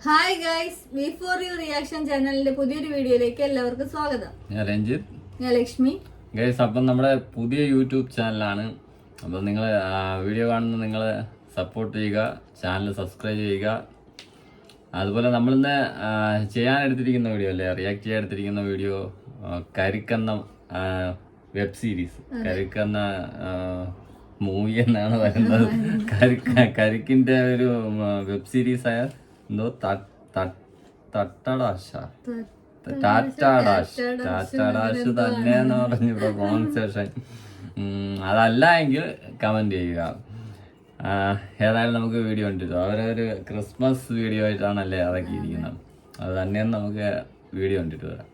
Hi guys, before you reaction ചാനലിന്റെ പുതിയൊരു വീഡിയോയിലേക്ക് എല്ലാവർക്കും സ്വാഗതം. ഞാൻ രഞ്ജിത്ത്, ഞാൻ ലക്ഷ്മി. ഗൈസ്, അപ്പം നമ്മുടെ പുതിയ യൂട്യൂബ് ചാനലാണ്. അപ്പം നിങ്ങൾ വീഡിയോ കാണുന്ന നിങ്ങൾ സപ്പോർട്ട് ചെയ്യുക, ചാനൽ സബ്സ്ക്രൈബ് ചെയ്യുക. അതുപോലെ നമ്മളിന്ന് ചെയ്യാനെടുത്തിരിക്കുന്ന വീഡിയോ അല്ലേ, റിയാക്ട് ചെയ്യാനെടുത്തിരിക്കുന്ന വീഡിയോ കരിക്കെന്ന വെബ് സീരീസ്. കരിക്കെന്ന മൂവി എന്നാണ് പറയുന്നത്. കരിക്കിൻ്റെ ഒരു വെബ് സീരീസായ എന്തോ ടാറ്റാഡാഷ് തന്നെയെന്ന് പറഞ്ഞു പ്രൊണൗൺസിയേഷൻ. അതല്ല എങ്കിൽ കമന്റ് ചെയ്യുക. ഏതായാലും നമുക്ക് വീഡിയോ കണ്ടിട്ടോ. അവരൊരു ക്രിസ്മസ് വീഡിയോ ആയിട്ടാണല്ലേ ഇറക്കിയിരിക്കുന്നത്. അത് തന്നെയെന്ന് നമുക്ക് വീഡിയോ കണ്ടിട്ട് വരാം.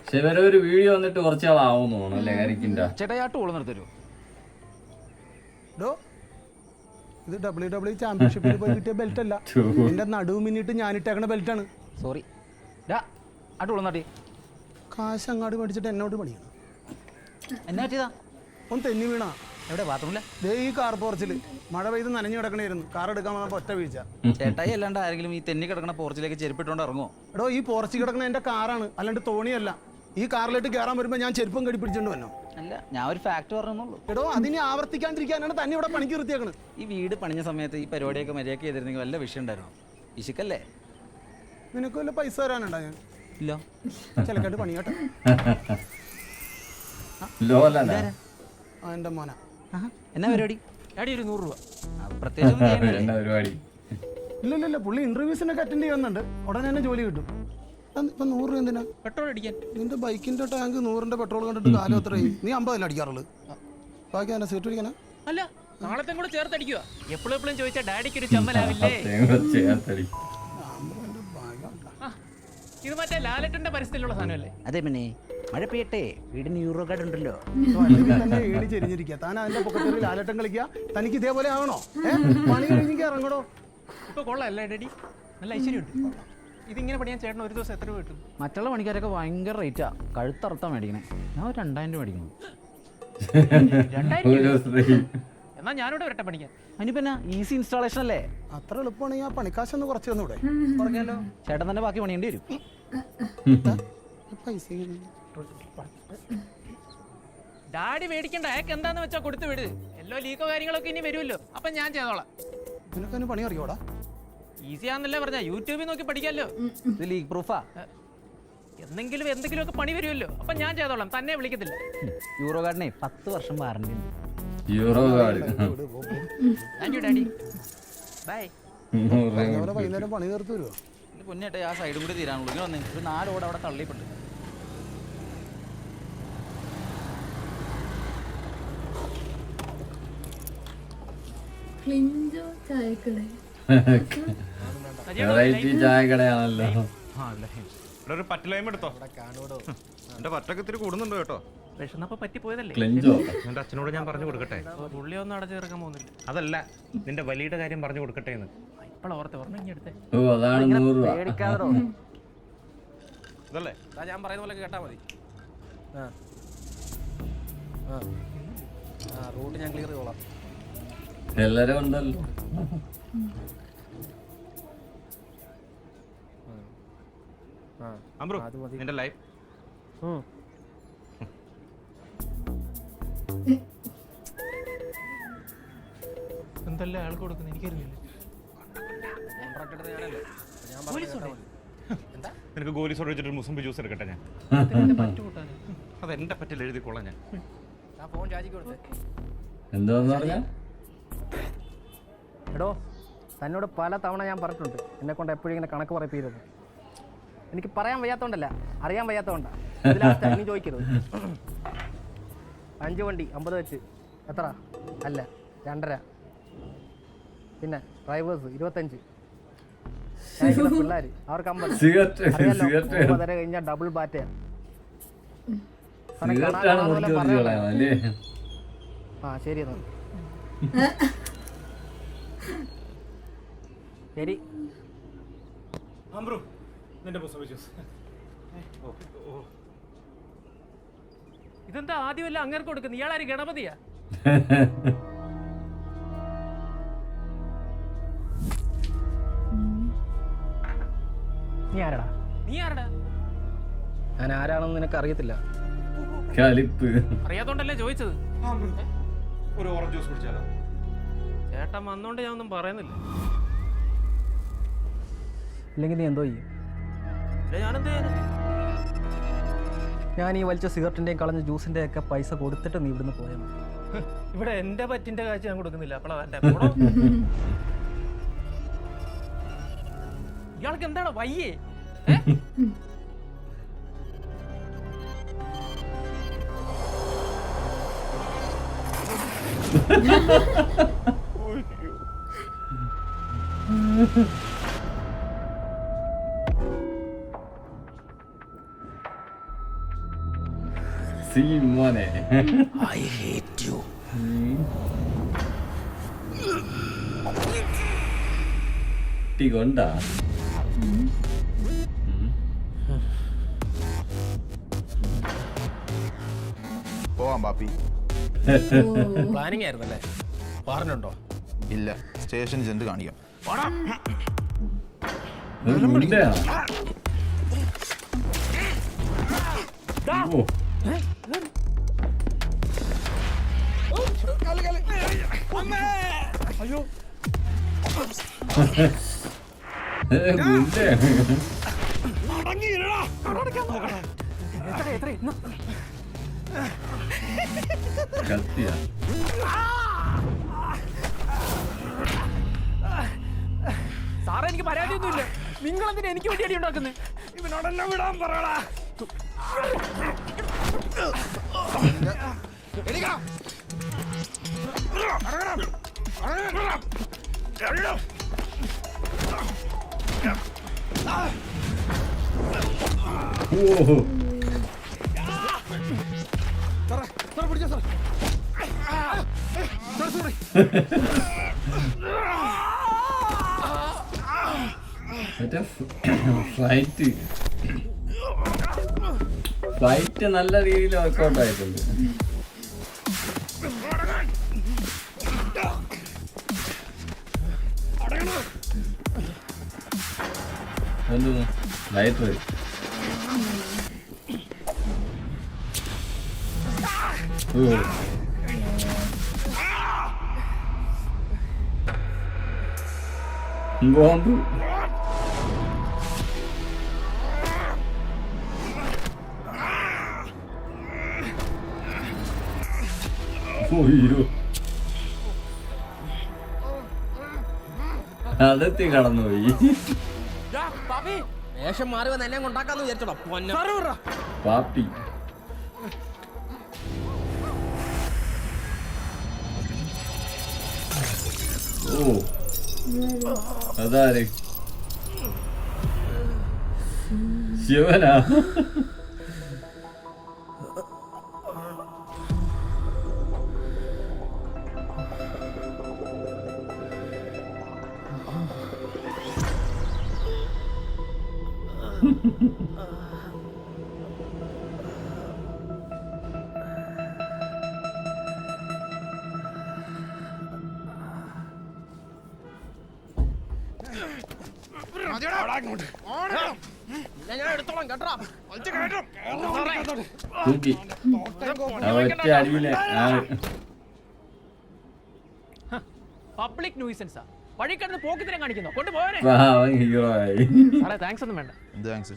പക്ഷെ ഇവരെ ഒരു വീഡിയോ വന്നിട്ട് കുറച്ച് ആളാവും തോന്നുന്നു അല്ലേ കരിക്കിന്റെ. ചേട്ടായിട്ട് ഓളം നിർത്തരോ? ഇത് WWE ചാമ്പ്യൻഷിപ്പിൽ പോയി കിട്ടിയ ബെൽറ്റ് അല്ല, എന്റെ നടുവ് മിന്നിട്ട് ഞാനിട്ടേക്കണ ബെൽറ്റാണ്. സോറി ആട്ട് ഓളം നാട്ടി കാശ് അങ്ങാട് മേടിച്ചിട്ട് എന്നോട് പണിയാണ്. എന്നാ പറ്റിയതാ? ഒന്ന് തെന്നി വീണാ. എവിടെ ബാത്റൂമില്ല? ദേ ഈ കാർ പോർച്ചില് മഴ പെയ്ത് നനഞ്ഞു കിടക്കണായിരുന്നു. കാർ എടുക്കാൻ വന്നപ്പോ ഒറ്റ വീഴ്ച. ചേട്ടായി അല്ലാണ്ട് ആരെങ്കിലും ഈ തെന്നി കിടക്കണ പോർച്ചിലേക്ക് ചെരുപ്പിട്ടോണ്ട് ഇറങ്ങുമോ? എടോ, ഈ പോർച്ചിൽ കിടക്കണ എന്റെ കാറാണ്, അല്ലാണ്ട് തോണിയല്ല. ഈ കാറിലേക്ക് കയറാൻ വരുമ്പോ ഞാൻ ചെരുപ്പം കടി പിടിച്ചോണ്ട് വന്നോ? അല്ല, ഞാൻ ഒരു ഫാക്ട് പറഞ്ഞുള്ളൂ. എടോ, അതിനെ ആവർത്തിക്കാണ്ടിരിക്കാനാണ് തന്നെ ഇവിടെ പണിക്ക് നിർത്തിയേക്കണ്. ഈ വീട് പണിഞ്ഞ സമയത്ത് ഈ പരിപാടിയൊക്കെ മര്യാദ ചെയ്തിരുന്നെങ്കിൽ വല്ല വിഷയം ഉണ്ടായിരുന്നു. ഇശിക്കല്ലേ? നിനക്ക് വല്ല പൈസ തരാനുണ്ടോ? ഞാൻ ഇല്ല, ചിലക്കാട്ട് പണി കേട്ടോ. എന്റെ മോന എന്നാ പരിപാടി? ഒരു 100 രൂപ പ്രത്യേകിച്ച്. ഇല്ല, പുള്ളി ഇന്റർവ്യൂസിനൊക്കെ അറ്റൻഡ് ചെയ്യുന്നുണ്ട്. ഉടനെ തന്നെ ജോലി കിട്ടും. ഇപ്പൊ 100 രൂപ എന്തിനാ? പെട്രോൾ അടിക്കാൻ. നിന്റെ ബൈക്കിന്റെ ടാങ്ക് 100ന്റെ പെട്രോൾ കണ്ടിട്ട് കാലം എത്രയും? നീ 50 അടിക്കാറുള്ളത്. ബാക്കി എന്നെ സീറ്റ് അടിക്കാനാ? അല്ല, നാളത്തെ കൂടെ ചേർത്തടിക്കുക. എപ്പോഴും ചോദിച്ചാൽ ഡാഡിക്ക് ഒരു ചമ്മലാവില്ലേ? ഇത് മറ്റേ ലാലറ്റന്റെ പരിസ്ഥിതിയിലുള്ള സാധനമല്ലേ? അതെ, പിന്നെ മഴ പെയ്യട്ടെ, വീടിന് യൂറോ കാർഡ് ഉണ്ടല്ലോ. തന്നെ ഏണി ചെരിഞ്ഞിരിക്കുക. താൻ അതിന്റെ പൊക്കത്തിൽ ലാലട്ടം കളിക്കുക. തനിക്ക് ഇതേപോലെ ആവണോ? പണി കഴിഞ്ഞെങ്കിൽ ഇറങ്ങണോ? ഇപ്പൊ കൊള്ളാല്ലേ ഡാഡി? നല്ല ഐശ്വര്യമുണ്ട്. ഇതിങ്ങനെ പണിയാൻ ചേട്ടൻ ഒരു ദിവസം എത്ര രൂപ കിട്ടും? മറ്റുള്ള പണിക്കാരൊക്കെ ഭയങ്കര റേറ്റാ. കഴുത്തറുത്താ മേടിക്കണേ. ഞാൻ 2000 രൂപ മേടിക്കണം. 2000? എന്നാ ഞാനിവിടെ വരട്ടെ പണിക്കാൻ. അതിനിപ്പോ എന്നാ, ഈസി ഇൻസ്റ്റാളേഷൻ അല്ലേ? അത്ര എളുപ്പമാണെങ്കിൽ ആ പണിക്കാശൊന്ന് കുറച്ച് തന്നൂടെ? പറഞ്ഞാലോ, ചേട്ടൻ തന്നെ ബാക്കി പണിയേണ്ടി വരും. പൈസ ഡാഡി മേടിക്കണ്ട, അയാൾക്ക് എന്താന്ന് വെച്ചാ കൊടുത്തു വിട്. എല്ലോ ലീക്കോ കാര്യങ്ങളൊക്കെ ഇനി വരുമല്ലോ, അപ്പൊ ഞാൻ ചെയ്തോളാം. നിനക്കതിന് പണി അറിയോടാ? ഈസി ആണെന്നല്ലേ പറഞ്ഞ, യൂട്യൂബിൽ നോക്കി പഠിക്കാമല്ലോ. ഇത് ലീക്ക് പ്രൂഫാ. എന്തെങ്കിലുമൊക്കെ പണി വരുമല്ലോ, അപ്പൊ ഞാൻ ചെയ്തോളാം, തന്നെ വിളിക്കത്തില്ല. യൂറോ കാർഡിനെ 10 വർഷം വാറണ്ടി ഉണ്ട്. Euro card. Thank you daddy, bye. വൈകുന്നേരം പണി തീർത്ത് വരുമോ? ഇത് പൊന്നേട്ടെ, ആ സൈഡും കൂടി തീരാനുള്ളൂ. ഇങ്ങനെ വന്നേ, ഒരു 4 ഓട് അവിടെ തള്ളിയിട്ടുണ്ട്. ക്ലിഞ്ചോ ചായക്കട. വെറൈറ്റി ചായ കടയാണല്ലോ. ഒരു പറ്റലൈം എടുത്തോ. എന്റെ പറ്റൊക്കെ ഇത്തിരി കൂടുന്നുണ്ട് കേട്ടോ. വിഷന്നപ്പോ പറ്റിപ്പോയതല്ലേ? ക്ലിഞ്ചോ? എന്റെ അച്ഛനോട് ഞാൻ പറഞ്ഞു കൊടുക്കട്ടെ? പുള്ളി ഒന്നും അടച്ചു തീർക്കാൻ പോകുന്നില്ല. അതല്ല, നിന്റെ വലിയുടെ കാര്യം പറഞ്ഞു കൊടുക്കട്ടെ എന്ന്. ഇപ്പോഴോർത്ത് പറഞ്ഞു ഇനി എടുത്തേ. ഓ, അതാണ് 100 രൂപ. ഇതല്ലേ ഞാൻ പറയുന്ന പോലെ കേട്ടാ മതി. റൂട്ട് ഞാൻ ക്ലിയർ ചെയ്തോളാം. എല്ലാരും ഉണ്ടല്ലോ. അമ്പ്രു, നിന്റെ ലൈഫ് എന്തല്ലേ അയാൾക്ക് കൊടുക്കുന്നത് എനിക്കറിയില്ല. നിനക്ക് ഗോലി സോഡ വെച്ചിട്ട് മുസംബി ജ്യൂസ് എടുക്കട്ടെ ഞാൻ? അത് എന്റെ പറ്റിൽ എഴുതിക്കൊള്ളാം ഞാൻ. ഫോൺ ചാർജിക്ക് കൊടുത്തേ. എന്താന്ന് പറഞ്ഞാ? എടോ, തന്നോട് പല തവണ ഞാൻ പറഞ്ഞിട്ടുണ്ട് എന്നെ കൊണ്ട് എപ്പോഴും ഇങ്ങനെ കണക്ക് പറയിപ്പിക്കരുത്. എനിക്ക് പറയാൻ വയ്യാത്തോണ്ടല്ല, അറിയാൻ വയ്യാത്തോണ്ടാണ്. ഇനി ചോദിക്കരുത്. 5 വണ്ടി 50 വെച്ച് എത്ര? അല്ല, 2.5. പിന്നെ ഡ്രൈവേഴ്സ് 25. പിള്ളേർ അവർക്ക് 50. അറിയാലോ, കഴിഞ്ഞാൽ ഡബിൾ ബാറ്റയാണ്. ആ, ശരി എന്നാ. ശരി. അമ്പ്രു, നിന്റെ മുസംബി ജ്യൂസ്. ഇതെന്താ ആദ്യമല്ല അങ്ങേർക്ക് കൊടുക്കുന്നത്? ഇയാളാര് ഗണപതിയാ? നീ ആരാടാ? നീ ആരടാ? ഞാൻ ആരാണെന്ന് നിനക്ക് അറിയത്തില്ല. കലിപ്പ്. അറിയാത്തോണ്ടല്ലേ ചോദിച്ചത്. ഒരു ഓറഞ്ച് ജ്യൂസ് കുടിച്ചാലോ? ചേട്ടൻ വന്നോണ്ട് ഞാൻ ഒന്നും പറയുന്നില്ല. ഇല്ലെങ്കിൽ നീ എന്തോ ചെയ്യും? ഞാനെന്ത് ചെയ്യാനാ? ഞാൻ ഈ വലിച്ച സിഗരറ്റിൻ്റെയും കളഞ്ഞ ജ്യൂസിൻ്റെയും ഒക്കെ പൈസ കൊടുത്തിട്ട് നീ ഇവിടുന്ന് പോയാൽ മതി. ഇവിടെ എന്റെ പറ്റിന്റെ കാഴ്ച ഞാൻ കൊടുക്കുന്നില്ല. അപ്പോഴാ ഇയാൾക്ക് എന്താണ് വയ്യേ? മോനെ ഐ ഹേറ്റ് യു. കൊണ്ടാ പോവാം പാപ്പി. പ്ലാനിങ് ആയിരുന്നല്ലേ? പറഞ്ഞുണ്ടോ? ഇല്ല, സ്റ്റേഷൻ ചെന്ന് കാണിക്കാം. അയ്യോ കത്തിയാ. സാറേ എനിക്ക് പരാതിയൊന്നുമില്ല. നിങ്ങൾ എന്തിനാ എനിക്ക് വേണ്ടി അടി ഉണ്ടാക്കുന്നത്? ഇവനോടെല്ലാം വിടാൻ പറയടാ. ഫ്ലൈറ്റ് നല്ല രീതിയിൽ വർക്കൗട്ട് ആയിട്ടുണ്ട്. ലൈറ്റ് വരും. ബോംബ്. അതെത്തി കടന്നുപോയി. വേഷം മാറി വന്ന് എന്നെ കൊണ്ടാക്കാന്ന് വിചാരിച്ചോടാ പാപ്പി. ഓ അതാര്? ശിവനാ? തൂക്കി ഒറ്റ അടിയിലെ പബ്ലിക് ന്യൂസൻസാ. വഴി കിടന്ന് പോക്കിത്തരം കാണിക്കുന്നു. കൊണ്ടുപോകാനേ. ഹീറോ ആയി. സാറേ താങ്ക്സ് ഒന്നും വേണ്ട. എന്ത് താങ്ക്സ്?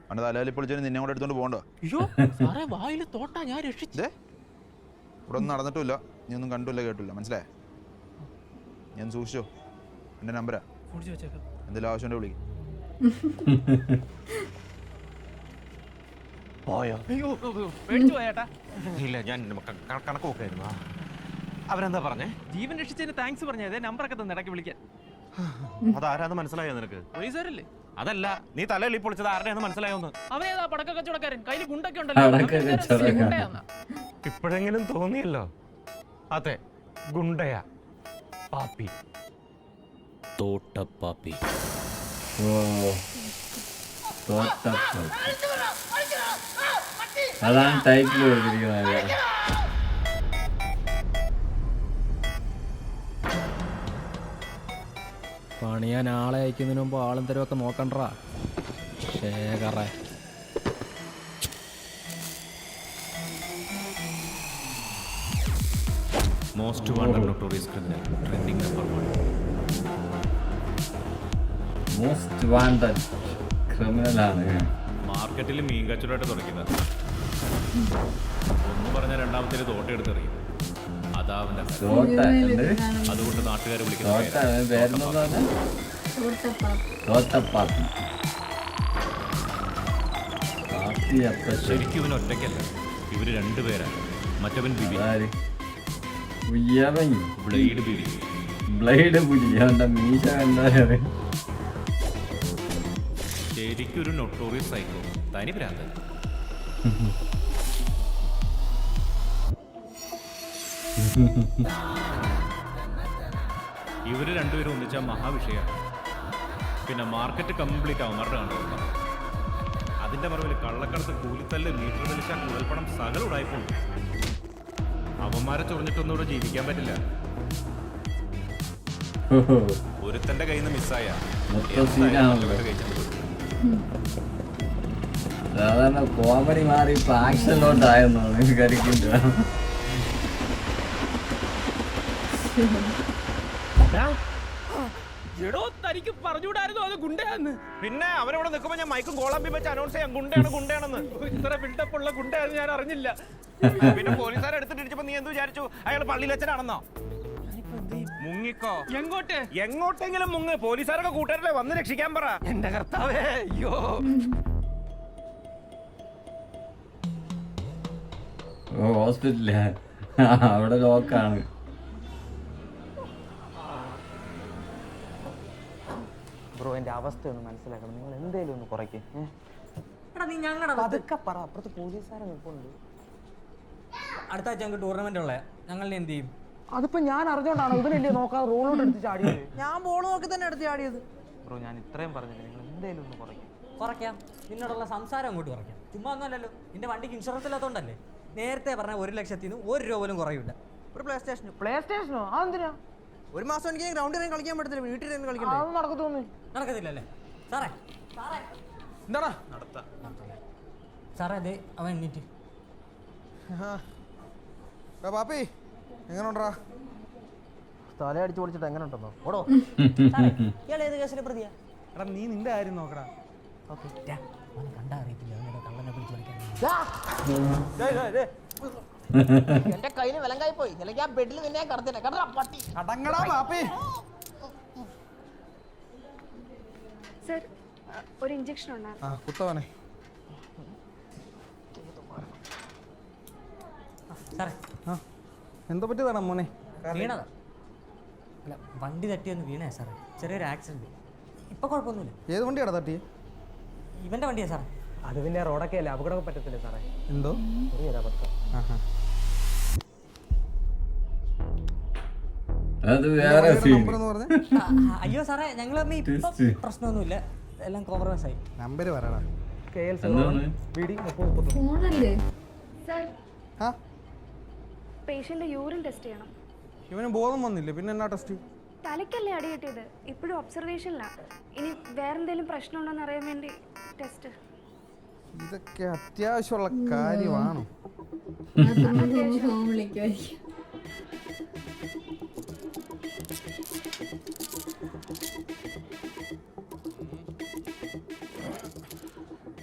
അവൻ്റെ തലയിൽ പൊളിച്ചാൽ നിന്നെ കൂടെ എടുത്തോണ്ട് പോകണ്ടോ? അയ്യോ സാറേ വായിൽ തോട്ടാ ഞാൻ രക്ഷിച്ചേ. ഇവിടെ ഒന്നും നടന്നിട്ടില്ല, നീ ഒന്നും കണ്ടില്ല കേട്ടില്ല, മനസ്സിലായേ? ഞാൻ സൂക്ഷിച്ചോ, എൻ്റെ നമ്പരാ. എന്തെങ്കിലും ആവശ്യമുണ്ടോ വിളിക്കും. പോയോ? അയ്യോ പേടിച്ചു പോയേട്ടാ. ഇല്ല, ഞാൻ കണക്ക് നോക്കായിരുന്നു. അവരെന്താ പറഞ്ഞേ? ജീവൻ രക്ഷിച്ചതിന് താങ്ക്സ് പറഞ്ഞേ. അതേ നമ്പറൊക്കെ തന്നെ ഇടയ്ക്ക് വിളിക്കാൻ. അതാരാന്ന് മനസ്സിലായോ നിനക്ക്? പോലീസുകാരല്ലേ? അതല്ല, നീ തലയിൽ പൊളിച്ചത് ആരുടെയാന്ന് മനസ്സിലായോന്ന്? അവനേതാ പടക്ക കച്ചവടക്കാരൻ? കയ്യിൽ ഗുണ്ടൊക്കെ ഇപ്പോഴെങ്കിലും തോന്നിയല്ലോ. അതെ, ഗുണ്ടയാ പാപ്പി. തോട്ടപ്പാപ്പി. അതാണ് ടൈറ്റിൽ കൊടുത്തിരിക്കുന്നത്. പണിയാൻ ആളെ അയക്കുന്നതിന് മുമ്പ് ആളും തരവൊക്കെ നോക്കണ്ടാ. ശേഖറേ most wanted notorious criminal trending number 1. Most wanted ക്രിമിനലാണ്. മാർക്കറ്റിൽ മീൻ കച്ചവടമായിട്ട് തുടങ്ങിയത്. ഒന്ന് പറഞ്ഞ രണ്ടാമത്തേത് തോട്ടെടുത്തെറിയും. അതാ അവൻ്റെ തോട്ട ഉണ്ട്. അതുകൊണ്ട് നാട്ടുകാർ തോട്ട വിളിക്കുന്നത് പേരെന്താണ്? തോട്ടപ്പാത്തി. പാത്തിയപ്പൻ. ശരിക്കും ഇവൻ ഒറ്റയ്ക്കല്ല, ഇവര് രണ്ടുപേരാണ്. മറ്റവൻ ബിബി, ആര്? ഉയ്യവൻ. ബ്ലേഡ് ബിബി. ബ്ലേഡ് പുലി. അവന്റെ മീശ എന്താ പറയാ? ശരിക്കും ഒരു നൊട്ടോറിയസ് സൈക്കോ, തനി ഭ്രാന്തൻ. ഇവര് രണ്ടുപേരും ഒന്നിച്ച മഹാവിഷയമാണ്. പിന്നെ മാർക്കറ്റ് കംപ്ലീറ്റ് അവന്മാരുടെ കണ്ടുകൊണ്ടാണ്. അതിന്റെ മറവിൽ കള്ളക്കടത്ത്, കൂലിത്തല്ല്, മീറ്റർ വലിച്ച, കുഴൽപ്പണം സകല ഉടായിപ്പോണ്ട്. അവന്മാരെ ചൊറിഞ്ഞിട്ടൊന്നുകൂടെ ജീവിക്കാൻ പറ്റില്ല. ഒരുത്തന്റെ കയ്യിൽ നിന്ന് മിസ്സായ മൊത്തം സീനാണല്ലോ. സാധാരണ കോമഡി മാറി ഇപ്പൊ ആക്ഷനിലോട്ടായെന്നാണ് കരിക്കില്ല. എടോ തനിക്ക് പറഞ്ഞുകൂടായിരുന്നു അത് ഗുണ്ടയാന്ന്. പിന്നെ അവനവിടെ നിൽക്കുമ്പോ ഞാൻ മൈക്കും കോളാമ്പി വെച്ച് അനൗൺസ് ചെയ്യാം, ഗുണ്ടയാണ് ഗുണ്ടയാണെന്ന്. ഇത്ര ബിൽഡപ്പ് ഉള്ള ഗുണ്ടയാന്ന് ഞാൻ അറിഞ്ഞില്ല. പിന്നെ പോലീസുകാരെ എടുത്തിട്ടിരിച്ചപ്പോ നീ എന്ത് വിചാരിച്ചു? അയാൾ പള്ളിയിലച്ചനാണെന്നോ? മുങ്ങിക്കോ. എങ്ങോട്ട്? എങ്ങോട്ടെങ്കിലും മുങ്ങ്. പോലീസുകാരൊക്കെ കൂട്ടുകാരല്ലേ, വന്ന് രക്ഷിക്കാൻ പറ. എന്റെ കർത്താവേ, അയ്യോ. ഓ ഹോസ്പിറ്റലില് അവിടെ ലോക്കാണ്. ബ്രോ എൻ്റെ അവസ്ഥ ഒന്ന് മനസ്സിലാക്കണം. നിങ്ങൾ എന്തേലും ഒന്ന് കുറയ്ക്ക്. എടാ നീ ഞങ്ങളുടെ അതൊക്കെ പറ. അപ്പുറത്ത് പോലീസുകാരെ നിൽപ്പുണ്ട്. അടുത്ത ആഴ്ച ഞങ്ങൾക്ക് ടൂർണമെന്റ് ഉള്ള ഞങ്ങൾ എന്ത് ചെയ്യും? അതിപ്പോ ഞാൻ അറിഞ്ഞോണ്ടാണ് ഇതിനല്ലേ നോക്കാതെ റോളോട്ട് എടുത്ത് ചാടിയത്. ഞാൻ ബോൾ നോക്കി തന്നെ എടുത്ത് ചാടിയത്. ബ്രോ ഞാൻ ഇത്രയും പറഞ്ഞില്ല, നിങ്ങൾ എന്തേലും ഒന്ന് കുറയ്ക്കും. കുറയ്ക്കാം. നിന്നോടുള്ള സംസാരം അങ്ങോട്ട് കുറയ്ക്കാം. ചുമ്മാ ഒന്നുമല്ലല്ലോ, നിന്റെ വണ്ടിക്ക് ഇൻഷുറൻസ് ഇല്ലാത്തതുകൊണ്ടല്ലേ. നേരത്തെ പറഞ്ഞ 1 ലക്ഷത്തിന് 1 രൂപ പോലും കുറയില്ല. ഒരു പ്ലേ സ്റ്റേഷനോ അതെന്തിനാ? ഒരു മാസം എനിക്ക് ഗ്രൗണ്ടിൽ നിന്ന് കളിക്കാൻ പറ്റത്തില്ല, വീട്ടിൽ നിന്ന് കളിക്കണ്ടേ? അത് നടക്കത്തൊന്നും നടക്കത്തില്ലല്ലേ സാറേ? സാറേ എന്താടാ സാറേ അതെ അവൻ എണ്ണീറ്റ്. പാപ്പി എങ്ങനെയുണ്ടാ? തലയടിച്ച് പൊളിച്ചിട്ട് എങ്ങനെ ഉണ്ടെന്നോ? ഓടോ. ഇയാൾ ഏത് കേസിലെ പ്രതിയാ? എടാ നീ നിന്റെ കാര്യം നോക്കടാ. കണ്ടാ അറിയത്തില്ല അവനോട് കള്ളനെ പിടിച്ച് കളിക്കാൻ. എന്റെ കയ്യില് വിലങ്കായി പോയി. അല്ലെങ്കിൽ ആ ബെഡിൽ നിന്നെ കടത്തിനെ കണ്ടാ പട്ടി. അടങ്ങടാ പാപ്പി. സർ ഒരു ഇഞ്ചക്ഷൻ ഉണ്ടായിരുന്നു. കുത്തവനെ. സാറേ എന്താ പറ്റിയതാണ് മോനെ? വീണതാ. അല്ല വണ്ടി തട്ടിയൊന്ന് വീണേ സാറേ, ചെറിയൊരു ആക്സിഡന്റ്. ഇപ്പൊ കുഴപ്പമൊന്നുമില്ല. ഏത് വണ്ടിയാടാ തട്ടിയെ? ഇവന്റെ വണ്ടിയാ സാറേ. അത് പിന്നെ റോഡൊക്കെ അല്ലേ, അപകടമൊക്കെ പറ്റത്തില്ല സാറേ. എന്തോ അത് വേറെ സീൻ. അയ്യോ സാറേ ഞങ്ങൾ തമ്മിൽ ഇപ്പൊ പ്രശ്നമൊന്നുമില്ല, എല്ലാം കോംപ്രമൈസ് ആയി. നമ്പര് പറയടാ. ഫോണല്ലേ? സർ പേഷ്യന്റ് യൂറിൻ ടെസ്റ്റ് ചെയ്യണം. ഇവന് ബോധം വന്നില്ലേ, പിന്നെ എന്നാ ടെസ്റ്റ്? തലയ്ക്കല്ലേ അടി കിട്ടിയത്, ഇപ്പോഴും ഒബ്സർവേഷനിലാണ്. ഇനി വേറെന്തെങ്കിലും പ്രശ്നമുണ്ടോന്ന് അറിയാൻ വേണ്ടി ടെസ്റ്റ്. ഇതൊക്കെ അത്യാവശ്യമുള്ള കാര്യമാണോ? ഫോൺ വിളിക്കുമായിരിക്കും.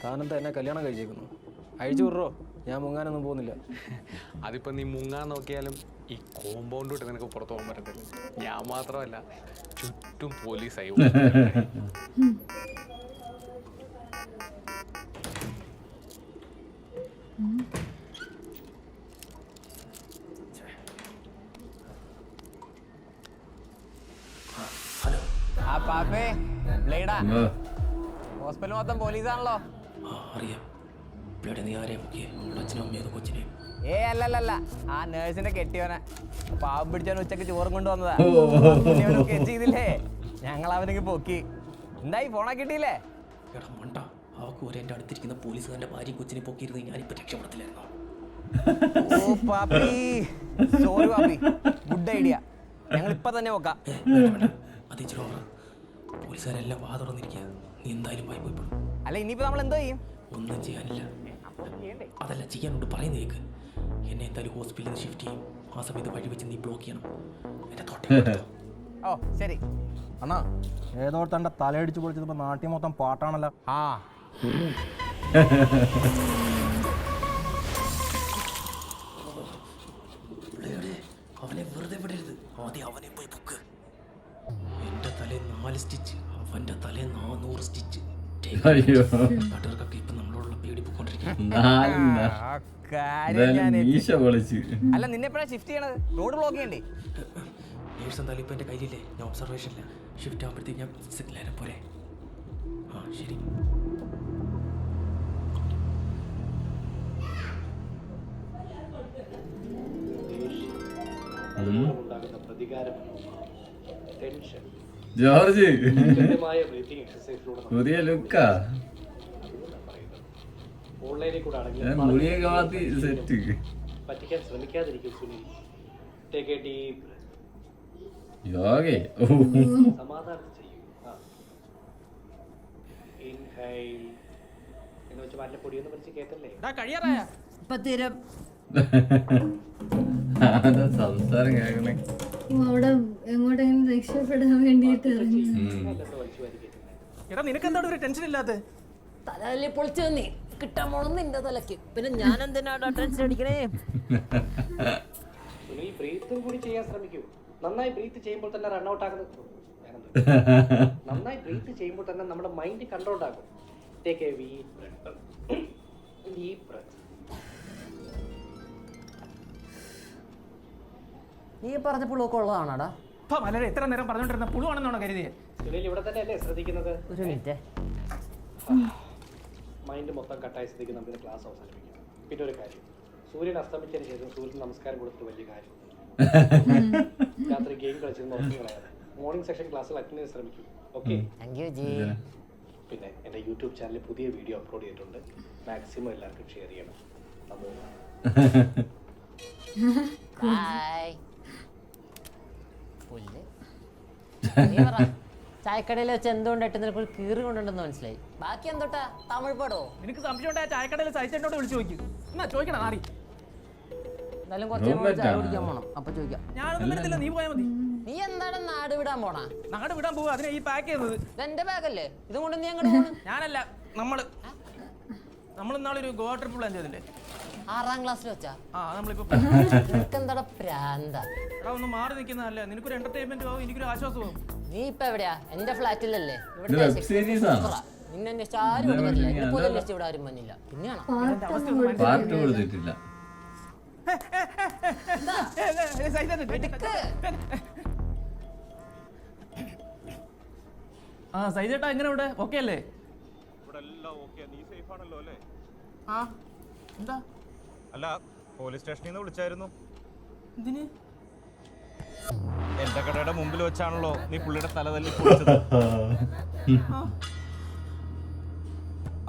താനെന്താ എന്നെ കല്യാണം കഴിച്ചേക്കുന്നു? അഴിച്ചു വിടറോ, ഞാൻ മുങ്ങാനൊന്നും പോകുന്നില്ല. അതിപ്പോൾ നീ മുങ്ങാൻ നോക്കിയാലും ഈ കോമ്പൗണ്ട് വിട്ട് നിനക്ക് പുറത്ത് പോകാൻ പറ്റത്തില്ല. ഞാൻ മാത്രമല്ല, ചുറ്റും പോലീസായി. ഹോസ്പിറ്റൽ മൊത്തം പോലീസാണല്ലോ. അല്ലല്ല, ആ നേഴ്സിനെ കെട്ടിയോനെ പാവം പിടിച്ചവൻ ഉച്ചക്ക് ചോറും കൊണ്ടുവന്നതാ. ചെയ്തില്ലേ, ഞങ്ങൾ അവനക്ക് പൊക്കി. എന്തായി ഫോണാക്കിട്ടില്ലേ? അവക്ക് എന്റെ അടുത്തിരിക്കുന്ന പോലീസുകാരന്റെ ഭാര്യയും കൊച്ചിനെ പൊക്കിയിരുന്ന് ഞാനിപ്പോ രക്ഷപ്പെടത്തില്ലായിരുന്നു. ഓ Pappi, sorry Pappi, good idea. ഞങ്ങൾ ഇപ്പൊ തന്നെ നോക്കാം. പോലീസുകാരെല്ലാം വാ തുറന്നിരിക്കുക. നീ എന്തായാലും പോയി പോയിപ്പോഴും. അല്ല ഇനിയിപ്പോ നമ്മൾ എന്തോ ചെയ്യും? ഒന്നും ചെയ്യാനില്ല. അതല്ല ചെയ്യാനുണ്ട്, പറയുന്നേക്ക്. എന്നെ എന്തായാലും ഹോസ്പിറ്റലിൽ നിന്ന് ഷിഫ്റ്റ് ചെയ്യും. ആ സമയത്ത് വഴി വെച്ച് നീ ബ്ലോക്ക് ചെയ്യണം. എന്റെ തോട്ടെ. ഓ ശരി. അണ്ണാ ഏതോർത്തണ്ട തലയടിച്ച് പൊളിച്ചപ്പോ നാട്ടിൽ മൊത്തം പാട്ടാണല്ലോ. ആ അവനെ വെറുതെ വിടരുത്. ആദ്യം അവനെ പോയി പൊക്ക്. എന്റെ തലേ 4 സ്റ്റിച്ച്, അവന്റെ തലേ 400 സ്റ്റിച്ച്. അയ്യോ നാട്ടുകാർക്കൊക്കെ ഇപ്പൊ നമ്മളോടുള്ള പേടി പൊക്കോണ്ടിരിക്കും. മീശ പൊളിച്ച്. അല്ല നിന്നെ എപ്പോഴാ ഷിഫ്റ്റ് ചെയ്യണത്? റോഡ് ബ്ലോക്ക് ചെയ്യണ്ടേ? നേഴ്സ് എന്തായാലും ഇപ്പൊ എന്റെ കയ്യിലില്ലേ, ഞാൻ ഒബ്സർവേഷനില്ല. ഷിഫ്റ്റ് ആകുമ്പോഴത്തേക്ക് ഞാൻ സിഗ്നൽ പോരെ. ആ ശരി. ജോർജ് പുതിയ ലുക്കാ. മുടിയൊക്കെ മാറ്റി സെറ്റ്. പറ്റിക്കാൻ ശ്രമിക്കാതിരിക്കും സുനിൽ. ടേക്ക് എ ഡീപ് യോഗേ സമാധാനം ചെയ്യും. ഇൻഹൈൽ എന്ന് വെച്ച് മറ്റേ പൊടിയൊന്നും വലിച്ച് കേട്ടല്ലേ. കഴിയാറായ സംസാരം കേൾക്കണേ. അവിടെ എങ്ങോട്ടെങ്കിലും രക്ഷപ്പെടാൻ വേണ്ടിട്ട് ഇറങ്ങി. എടാ നിനക്ക് എന്താണ് ഒരു ടെൻഷൻ ഇല്ലാത്ത? തലല്ലേ പൊളിച്ചു തന്നേ കിട്ടാൻ പോണം നിന്റെ തലക്ക്. പിന്നെ ഞാൻ എന്തിനാണ് ടെൻഷൻ അടിക്കണേ? സുനിൽ ബ്രീത്തും കൂടി ചെയ്യാൻ ശ്രമിക്കൂ. നന്നായി ബ്രീത്ത് ചെയ്യുമ്പോൾ തന്നെ റൺഔട്ട് ആകുന്നത്. നന്നായി ബ്രീത്ത് ചെയ്യുമ്പോൾ തന്നെ നമ്മുടെ മൈൻഡ് കൺട്രോൾ ആകും. Take a deep breath. നീ പറഞ്ഞ പുളുവൊക്കെ ഉള്ളതാണോടാ? വളരെ എത്ര നേരം പറഞ്ഞോണ്ടിരുന്ന പുളുവാണെന്നാണോ കരുതിയെ? സുനിൽ ഇവിടെ തന്നെ അല്ലേ ശ്രദ്ധിക്കുന്നത്? ഒരു മിനിറ്റ്. മൈൻഡ് മൊത്തം കട്ടായ സ്ഥിതിക്ക് നമുക്ക് ക്ലാസ് അവസാനിപ്പിക്കാം. പിന്നെ ഒരു കാര്യം, സൂര്യൻ അസ്തമിച്ചതിന് ശേഷം സൂര്യൻ നമസ്കാരം കൊടുത്തിട്ട് വലിയ കാര്യം. രാത്രി ഗെയിം കളിച്ചിരുന്ന ഉറക്കം കളയാതെ മോർണിംഗ് സെഷൻ ക്ലാസ്സിൽ അറ്റൻഡ് ചെയ്യാൻ ശ്രമിക്കും. ഓക്കെ? പിന്നെ എൻ്റെ യൂട്യൂബ് ചാനലിൽ പുതിയ വീഡിയോ അപ്ലോഡ് ചെയ്തിട്ടുണ്ട്. മാക്സിമം എല്ലാവർക്കും ഷെയർ ചെയ്യണം. ചായക്കടയിൽ വെച്ച് എന്തുകൊണ്ട് നിനക്ക് ഒരു കീറി കൊണ്ടുണ്ടെന്ന് മനസ്സിലായി. ബാക്കി എന്തോട്ടാ തമിഴ് പടോ? എനിക്ക് സംശയം ഉണ്ടായ ചായക്കടയിൽ സഹിച്ചോട്ട് വിളിച്ചു നോക്കി. എന്നാ ചോദിക്കണം ആറി. എന്തായാലും കുറച്ച് ചായ കുടിക്കാൻ പോണം. അപ്പൊ ചോദിക്കാം. ഞാനൊന്നും വരുന്നില്ല, നീ പോയാൽ മതി. നീ എന്താണ് നാട് വിടാൻ പോണാ? നാട് വിടാൻ പോവാ. അതിനെ ഈ പാക്ക് ചെയ്യുന്നത് എന്റെ ബാഗല്ലേ? ഇതും കൊണ്ട് നീ അങ്ങോട്ട് പോകണം? ഞാനല്ല, നമ്മൾ ഇന്നാളൊരു ഗോവ ട്രിപ്പ് പ്ലാൻ ചെയ്തില്ലേ? 6ാം ക്ലാസ്സിൽ വെച്ചാ? ആ നമ്മളിപ്പോ എന്താ പ്രാന്ത? എടാ ഒന്ന് മാറി നിൽക്കുന്നതല്ലേ, നിനക്കൊരു എന്റർടൈൻമെന്റ് ആവും, എനിക്കൊരു ആശ്വാസമാവും. നീ ഇപ്പൊ എവിടെയാ? എന്റെ ഫ്ലാറ്റിലല്ലേ? നിന്നെ അന്വേഷിച്ച് ആരും ഇവിടെ വന്നില്ല. എന്നെ പോലെ അന്വേഷിച്ച് ഇവിടെ ആരും വന്നില്ല. പിന്നെയാണോ പാർട്ട് കൊടുത്തിട്ടില്ല. ആ സൈജേട്ടാ എങ്ങനെ ഇവിടെ? ഓക്കെ അല്ലേ? ആ എന്താ? അല്ല പോലീസ് സ്റ്റേഷനിൽ നിന്ന് വിളിച്ചായിരുന്നു. ഇതിന് എന്റെ കടയുടെ മുമ്പിൽ വെച്ചാണല്ലോ നീ പുള്ളിയുടെ തല തല്ലി പൊളിച്ചത്.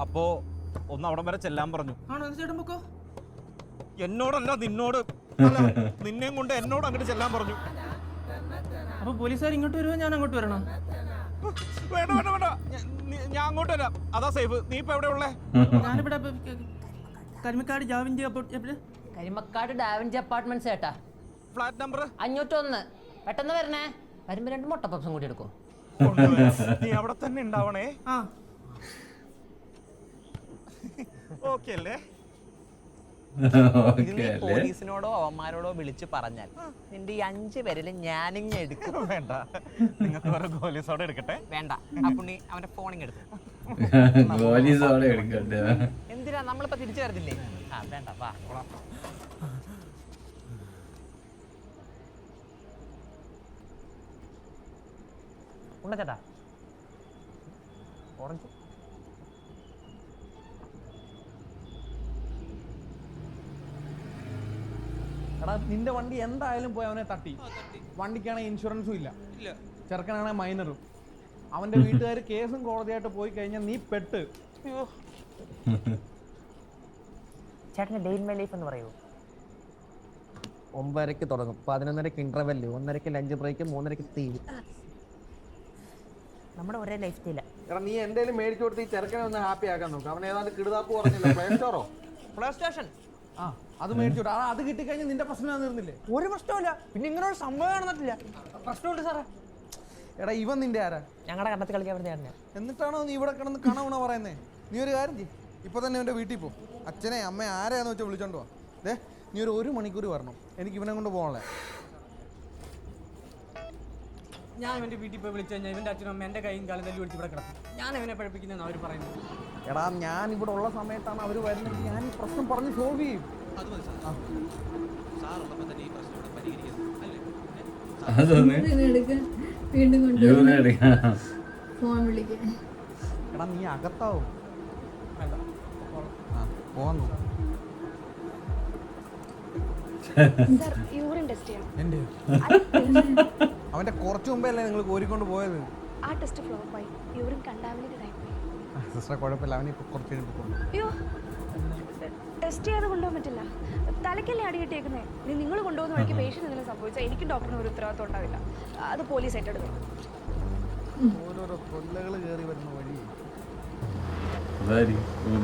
അപ്പോ ഒന്ന് അവിടെ വരെ ചെല്ലാൻ പറഞ്ഞു. ആണോ ചേട്ടൻ പൊക്കോ? എന്നോടല്ല നിന്നോട്. നിന്നെയും കൊണ്ട് എന്നോട് അങ്ങോട്ട് ചെല്ലാൻ പറഞ്ഞു. അപ്പൊ പോലീസുകാർ ഇങ്ങോട്ട് വരുമോ ഞാൻ അങ്ങോട്ട് വരണോ? വേണ്ട വേണ്ട വേണ്ട, ഞാൻ അങ്ങോട്ട് വരാം. അതാ സേഫ്. നീ ഇപ്പൊ എവിടെ ഉള്ളേ? ഞാനിവിടെ കരിമക്കാട് ജാവിഞ്ചി കരിമക്കാട് ഡാവിഞ്ചി അപ്പാർട്ട്മെന്റ്സ് ചേട്ടാ. Flat number 501. പെട്ടെന്ന് വരണേ. വരുമ്പോ 2 മുട്ട പപ്സും കൂടി എടുക്കും. നീ അവിടെ തന്നെ ഉണ്ടാവണേ. ആ ഓക്കെ അല്ലേ? പോലീസിനോടോ അവന്മാരോടോ വിളിച്ച് പറഞ്ഞാൽ നിന്റെ ഈ 5 പേരിലും ഞാനിങ്ങ് എടുക്കും. വേണ്ട, നിങ്ങൾക്ക് വേറെ പോലീസോടെ എടുക്കട്ടെ. വേണ്ട, അപ്പൊ നീ അവന്റെ ഫോണിങ് എടുക്കും. എന്തിനാ നമ്മളിപ്പോ തിരിച്ചു വരത്തില്ലേ? ആ വേണ്ട, വാ. ഉണ്ടച്ചേട്ടാ ഓറഞ്ച്. എടാ നിന്റെ വണ്ടി എന്തായാലും പോയി അവനെ തട്ടി. വണ്ടിക്കാണെങ്കിൽ ഇൻഷുറൻസും ഇല്ല, ചെറുക്കനാണെങ്കിൽ മൈനറും. അവന്റെ വീട്ടുകാർ കേസും കോടതിയായിട്ട് പോയി കഴിഞ്ഞാൽ നീ പെട്ട്. ചേട്ടന് ഡേ ഇൻ മൈ ലൈഫ് എന്ന് പറയൂ. 9:30 തുടങ്ങും, 11:30 ഇന്റർവെല്, 1:30 ലഞ്ച് ബ്രേക്ക്, 3:30 തീരും. നമ്മുടെ ഒരേ ലൈഫ് സ്റ്റൈല. എടാ നീ എന്തേലും മേടിച്ചു കൊടുത്ത് ഈ ചെറുക്കനെ ഒന്ന് ഹാപ്പി ആക്കാൻ നോക്കും. അവൻ ഏതാണ്ട് കിടുതാപ്പ് പറഞ്ഞില്ല, പ്ലേ സ്റ്റോറോ പ്ലേ സ്റ്റേഷൻ. ആ അത് മേടിച്ചു കൊടു. അത് കിട്ടിക്കഴിഞ്ഞാൽ നിന്റെ പ്രശ്നം തീർന്നില്ലേ? ഒരു പ്രശ്നമില്ല. പിന്നെ ഇങ്ങനെ ഒരു സംഭവം നടന്നിട്ടില്ല. പ്രശ്നമുണ്ട് സാറേ. എടാ ഇവൻ നിന്റെ ആരാ? ഞങ്ങളുടെ കണ്ടത്തിൽ കളിക്കാൻ വരുന്ന. എന്നിട്ടാണോ നീ ഇവിടെ കിടന്ന് കണവണ പറയുന്നേ? നീ ഒരു കാര്യം ചെയ്യ്, ഇപ്പൊ തന്നെ എൻ്റെ വീട്ടിൽ പോ. അച്ഛനെ അമ്മ ആരെയാന്ന് വെച്ചാൽ വിളിച്ചോണ്ട് പോവാ. നീ ഒരു മണിക്കൂർ വരണം, എനിക്ക് ഇവനെ കൊണ്ട് പോകണേ. ഞാൻ ഇവന്റെ വീട്ടിൽ പോയി വിളിച്ചു കഴിഞ്ഞാൽ ഇവന്റെ അച്ഛനും അമ്മ എന്റെ കൈയും കാലം തല്ലി വിളിച്ച് ഇവിടെ കിടക്കും. ഞാൻ ഇവനെ പഠിപ്പിക്കുന്നതെന്ന് അവർ പറയുന്നത്. എടാ ഞാൻ ഇവിടെ ഉള്ള സമയത്താണ് അവർ വരുന്നത്. ഞാൻ ഈ പ്രശ്നം പറഞ്ഞ് സോൾവ് ചെയ്യും. വീണ്ടും ഫോൺ വിളിക്കാൻ. എടാ നീ അകത്താവും. പോവാൻ നോക്കാം. യൂറിൻ ടെസ്റ്റ് ചെയ്യണം. എൻ്റെ അവന്റെ കുറച്ചു മുമ്പേ അല്ലേ നിങ്ങൾ കോരിക്കൊണ്ട് പോയത്? ആ ടെസ്റ്റ് ഫ്ലോപ്പ് ആയി. യൂറിൻ കണ്ടാമിനേറ്റഡ് ആയി പോയി. സിസ്റ്റർ കുഴപ്പമില്ല, അവനിപ്പോ കുറച്ച് കഴിയുമ്പോൾ. അയ്യോ, ടെസ്റ്റ് ചെയ്യാതെ കൊണ്ടുപോകാൻ പറ്റില്ല. തലക്കല്ലേ അടി കിട്ടിയേക്കുന്നേ. ഇനി നിങ്ങൾ കൊണ്ടുപോകുന്ന വഴിക്ക് പേഷ്യൻ്റ് എന്തെങ്കിലും സംഭവിച്ചാൽ എനിക്കും ഡോക്ടറിന് ഒരു ഉത്തരവാദിത്വം ഉണ്ടാവില്ല. അത് പോലീസ് ഏറ്റെടുക്കും. ഓരോരോ കൊല്ലകൾ കയറി വരുന്ന വഴി.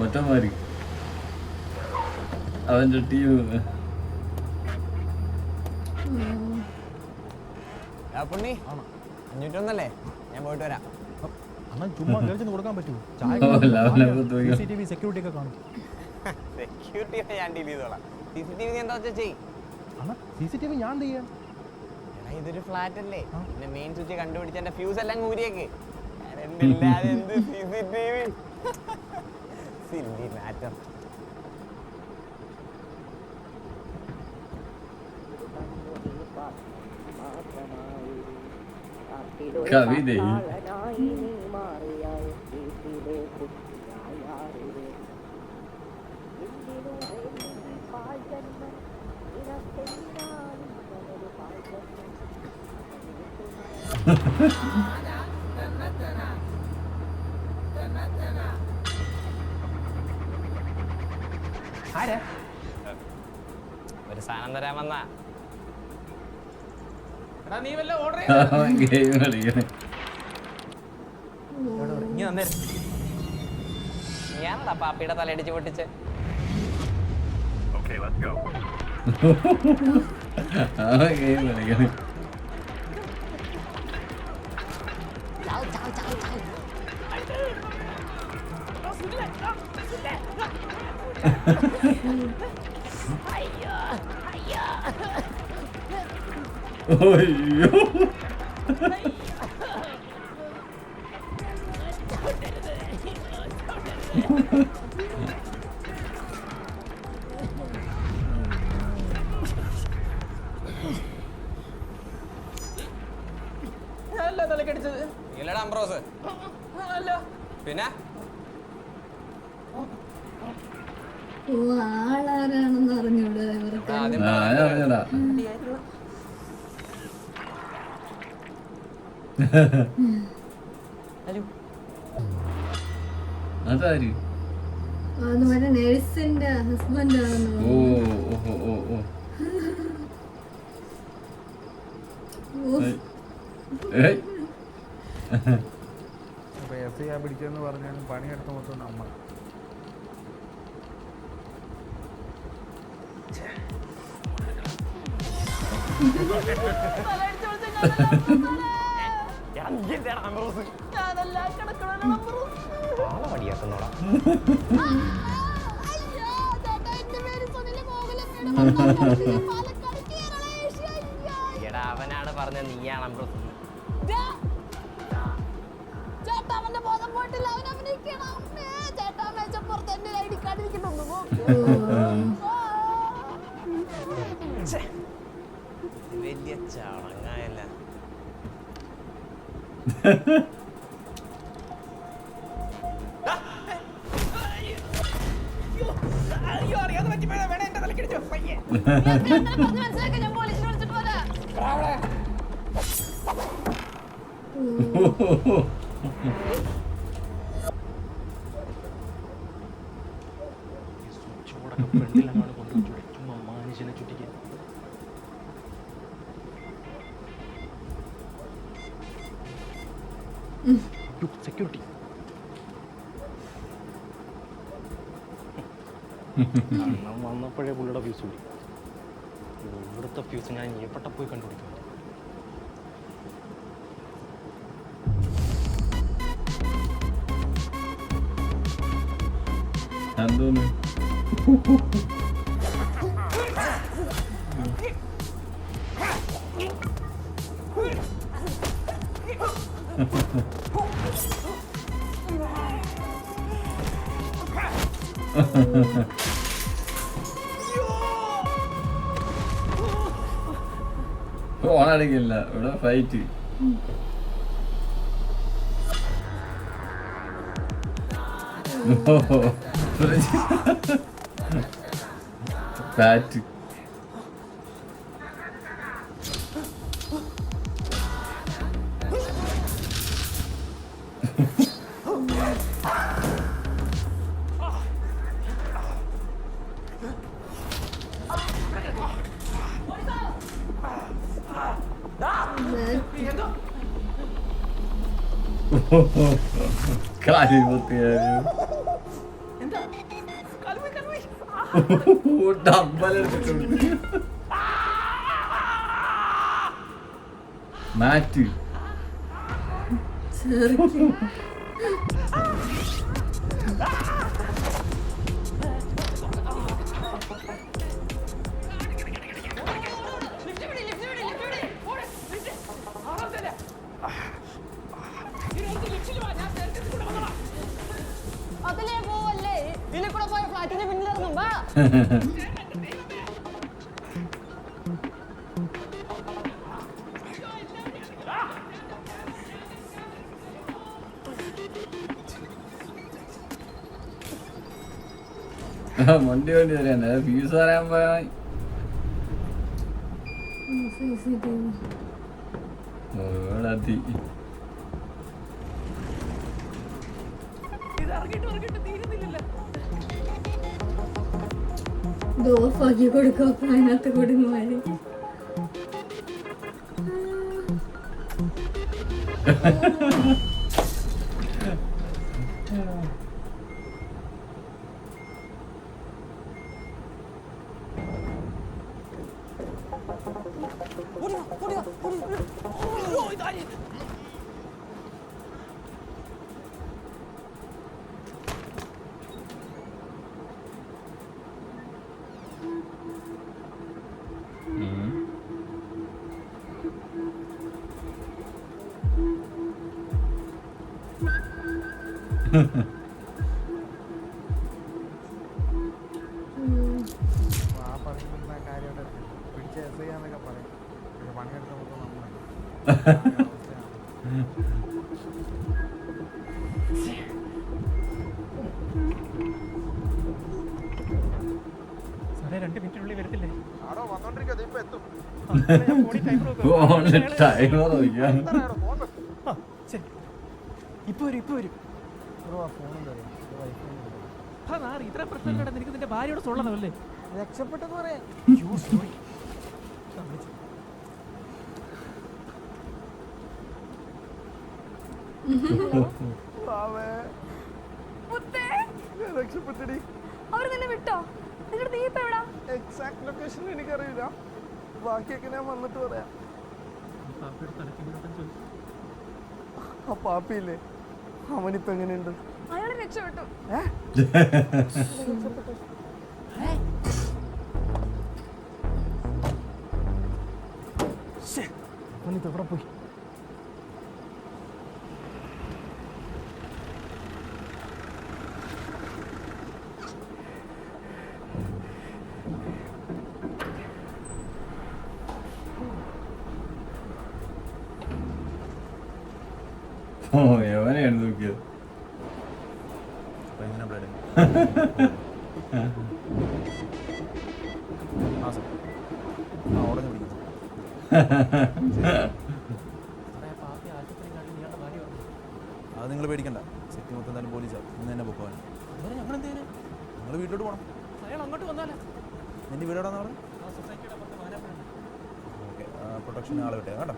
മറ്റന്മാര് അവന്റെ ടീം. പുണ്ണി 501 ഞാൻ പോയിട്ട് വരാം. അണ്ണൻ ചുമ്മാ കഴിച്ചു കൊടുക്കാൻ പറ്റുമോ? CCTV സെക്യൂരിറ്റി ഒക്കെ കാണും. സെക്യൂരിറ്റി ഞാൻ ഡീൽ ചെയ്തോളാം. CCTV എന്താ വെച്ചാൽ ചെയ്യും. CCTV ഞാൻ ചെയ്യാം. എടാ ഇതൊരു ഫ്ലാറ്റ് അല്ലേ, പിന്നെ മെയിൻ സ്വിച്ച് കണ്ടുപിടിച്ച് എന്റെ ഫ്യൂസ് എല്ലാം ഊരിയേക്ക്. എന്ത് CCTV സില്ലി മാറ്റർ. കവിതേ ഒരു സാധനം തരാൻ വന്ന നീ വല്ല ഓർഡർ ഗെയിം കളിക്കണേ. ഞാനടാ പാപ്പിയുടെ തലയടിച്ച് പൊട്ടിച്ച്. ഗെയിം കളിക്കണേ. അയ്യോ അംബ്രോസ് പിന്നെ ആളാരാണെന്ന് അറിഞ്ഞൂടാ ഇവർക്ക്. അതാര്? അത് മറ്റേ നേഴ്സിന്റെ ഹസ്ബൻഡ് ആണെന്ന്. ഓ ഓ ഓ ഓ പിടിച്ചെന്ന് പറഞ്ഞാലും പണിയെടുത്ത മൊത്തം നമ്മൾ. എടാ അവനാണ് പറഞ്ഞത് നീയാണ് അംബ്രോസ്. വലിയ ചടങ്ങായല്ല. ഫ്രണ്ടിലാണ് കൊണ്ടുവച്ചൂടെ ചുമ്മാ മനുഷ്യനെ ചുറ്റിക്കാൻ. സെക്യൂരിറ്റി. വന്നപ്പോഴേ പുള്ളിയുടെ ഫ്യൂസ് കൂടി. ഇവിടുത്തെ ഫ്യൂസ് ഞാൻ എവിടെ പോയി കണ്ടുപിടിക്കും? എന്തോന്ന് ഓണടിക്കില്ല ഇവിടെ ഫൈറ്റ്. ഫാറ്റ് കാലി പൊത്തിയാലും മാറ്റ് അതിലേ പോവല്ലേ, ഇതിലെ കൂടെ പോയ ഫ്ലാറ്റിന്റെ പിന്നിലിറങ്ങും. വാ. വണ്ടി തരാൻ ഫീസ് പറയാൻ പോയാൽ ഓഫാക്കി കൊടുക്കും. അപ്പൊ അതിനകത്ത് കൊടുങ്ങുമാര് സാറേ 2 മിനിറ്റിനുള്ളിൽ വരത്തില്ലേ? ഇപ്പൊ വരും. ഇത്ര പ്രശ്നം കേട്ടാ നിനക്ക് നിന്റെ ഭാര്യയോട് സൊള്ളണമല്ലേ? രക്ഷപ്പെട്ടെന്ന് പറയാം. രക്ഷപ്പെട്ടടി. അവര് നിന്നെ വിട്ടോ? എന്നിട്ട് നീ ഇപ്പൊ എവിടാ? എക്സാക്ട് ലൊക്കേഷൻ എനിക്കറിയില്ല. ബാക്കിയൊക്കെ ഞാൻ വന്നിട്ട് പറയാം. ആ പാപ്പിയില്ലേ, അവനിപ്പോ എങ്ങനെയുണ്ട്? അയാളെ രക്ഷപ്പെട്ടു. അവനിപ്പോ എവിടെ പോയി? എവനെയാണ് നോക്കിയത്. അത് നിങ്ങൾ പേടിക്കണ്ട. സെറ്റ് മൊത്തം എന്തായാലും പോലീസാണ്. ഇന്ന് തന്നെ പൊക്കോവാൻ. നിങ്ങൾ വീട്ടിലോട്ട് പോകണം. അങ്ങോട്ട് വന്നാലേ നിന്റെ വീട് എവിടെയാണെന്ന് പറഞ്ഞു? ഓക്കെ, പ്രൊട്ടക്ഷൻ ആളെ വിട്ടേ കേട്ടോ.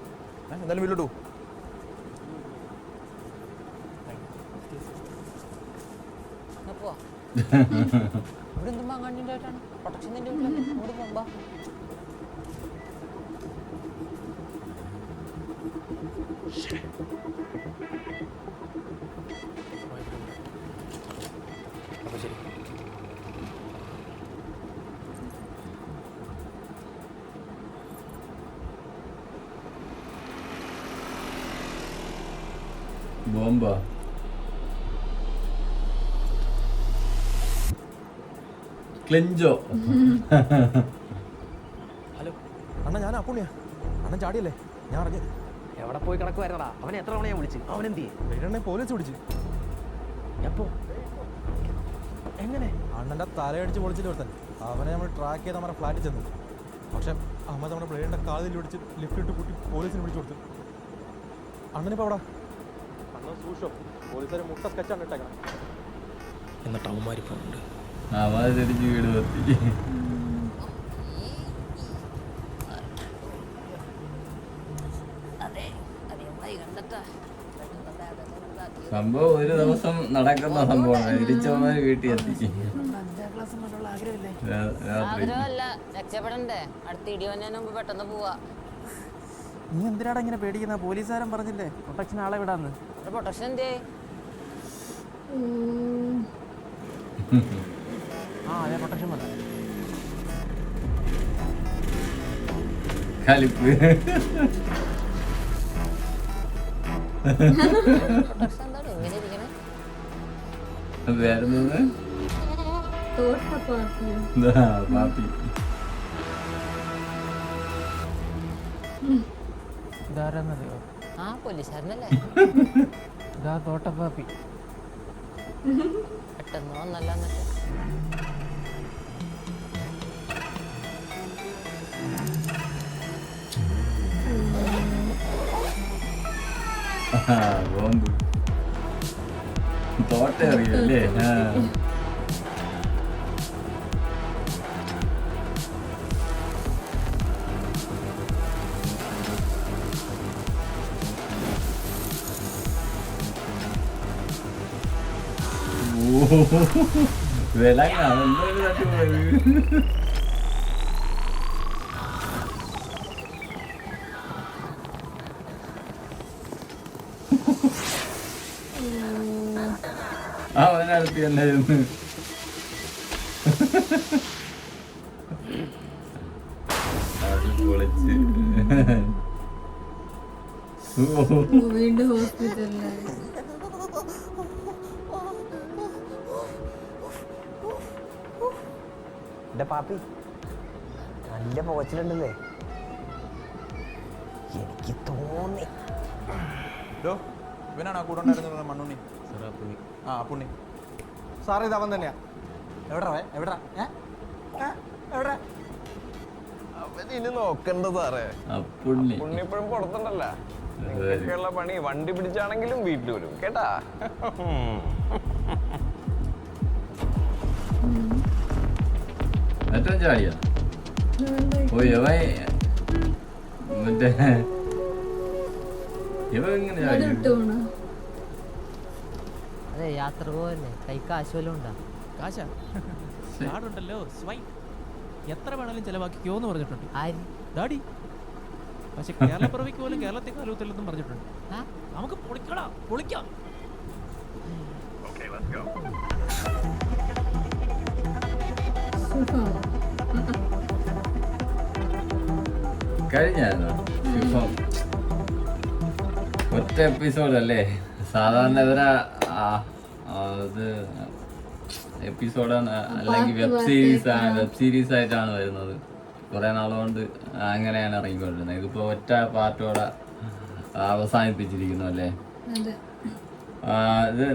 എന്തായാലും വീട്ടിലോട്ട് പോകും. പോവാ. ഇവിടെ എന്തും വാങ്ങാണ്ടിട്ടാണ് പ്രൊട്ടക്ഷൻ നിന്റെ വീട്ടിൽ അങ്ങോട്ട് പോകാം. അപ്പൊ ശരി. ബോംബ ക്ലിഞ്ചോ. ഹലോ അണ്ണ, ഞാൻ അപ്പുണ്ണിയാ. അണ്ണൻ ചാടിയല്ലേ? ഞാൻ അറിഞ്ഞു. എവിടെ പോയി കിടക്കുവായിരുന്നടാ? അവനെ എത്ര തവണ ഞാൻ വിളിച്ചു? അവൻ എന്ത് ചെയ്യും? പോലീസ് പിടിച്ചു. എപ്പോ? എങ്ങനെ? അണ്ണൻ്റെ തലയടിച്ച് പൊളിച്ചിട്ട് ഒരുത്തൻ. അവനെ നമ്മൾ ട്രാക്ക് ചെയ്ത് നമ്മുടെ ഫ്ലാറ്റിൽ ചെന്നു. പക്ഷെ അമ്മ നമ്മുടെ ബ്ലേഡിൻ്റെ കാതിൽ പിടിച്ച് ലിഫ്റ്റ് ഇട്ട് കൂട്ടി പോലീസിന് പിടിച്ചു കൊടുത്തു. അണ്ണനിപ്പോൾ അവിടെ അണ്ണൻ സൂക്ഷിച്ചോ, പോലീസുകാർ മുട്ട സ്കെച്ചാണ് ഇട്ടേക്കണം. എന്നിട്ട് അവന്മാര് പോകുന്നുണ്ട്. തിരിച്ച് വീട് നിർത്തി. സംഭവം ഒരു ദിവസം നടക്കുന്ന സംഭവമാണ്. തിരിച്ചവന്മാര് വീട്ടിൽ എത്തി. ആഗ്രഹമല്ല, രക്ഷപ്പെടണ്ടേ? അടുത്ത ഇടിവന്നതിന് മുമ്പ് പെട്ടെന്ന് പോവാ. നീ എന്തിനാടാ ഇങ്ങനെ പേടിക്കുന്ന? പോലീസുകാരൻ പറഞ്ഞില്ലേ പ്രൊട്ടക്ഷൻ ആളെ വിടാന്ന്. പ്രൊട്ടക്ഷൻ എന്തേ? അതെ, പ്രൊട്ടക്ഷൻ മതി. കലിപ്പ്. പ്രൊട്ടക്ഷൻ എന്താണ് ഇങ്ങനെ ഇരിക്കണേ? വരുന്നത് പാപ്പി. ഇതാരെന്നറിയോ? ആ പോലീസുകാരനല്ലേ? ഇതാ തോട്ടപ്പാപ്പി. പെട്ടെന്ന് വന്നല്ല എന്നിട്ട്. ബോംബ് തോട്ട അറിയല്ലേ? വിലങ്ങാണ് എന്തൊരു തട്ടുപോയി. അവനടുത്ത് തന്നെ ചെന്ന് അത് പൊളിച്ച് വീണ്ടും ഹോസ്പിറ്റലിലായി. എന്റെ പാപ്പി നല്ല പോച്ചിലുണ്ടല്ലേ? എനിക്ക് തോന്നി. ഇവനാണ് ആ കൂടെ ഉണ്ടായിരുന്നത് മണ്ണുണ്ണി. ആ പുണ്ണി സാറേ, ഇത് അവൻ തന്നെയാ. എവിടാ എവിടാ എവിടെ? അവനിനി നോക്കണ്ട സാറേ. അപ്പുണ്ണി ഇപ്പോഴും പുറത്തുണ്ടല്ല. നിങ്ങൾക്കുള്ള പണി വണ്ടി പിടിച്ചാണെങ്കിലും വീട്ടിൽ വരും കേട്ടാ. ഏറ്റവും ചാടിയ ഓ ഇവ മറ്റേ ഇവ ഇങ്ങനെ ചാടി. അതെ, യാത്ര പോവല്ലേ? കൈ കാശ് വല്ലതും ഉണ്ടാ? കാശാ കാർഡുണ്ടല്ലോ, സ്വൈപ്പ് എത്ര വേണേലും ചെലവാക്കിക്കോന്ന് പറഞ്ഞിട്ടുണ്ട്. ആര്? ഡാഡി. പക്ഷെ കേരളപ്പിറവിക്ക് പോലും കേരളത്തെ കാലത്തില്ലെന്നും പറഞ്ഞിട്ടുണ്ട്. നമുക്ക് പൊളിക്കടാ, പൊളിക്കാം. കഴിഞ്ഞായിരുന്നോ ഇപ്പം? ഒറ്റ എപ്പിസോഡല്ലേ? സാധാരണ ഇവരെ ഇത് എപ്പിസോഡാണ് അല്ലെങ്കിൽ വെബ് സീരീസ് ആയിട്ടാണ് വരുന്നത്. കുറേ നാളുകൊണ്ട് അങ്ങനെയാണ് ഇറങ്ങിക്കൊണ്ടിരുന്നത്. ഇതിപ്പോൾ ഒറ്റ പാർട്ടോടെ അവസാനിപ്പിച്ചിരിക്കുന്നു അല്ലേ? ഇത്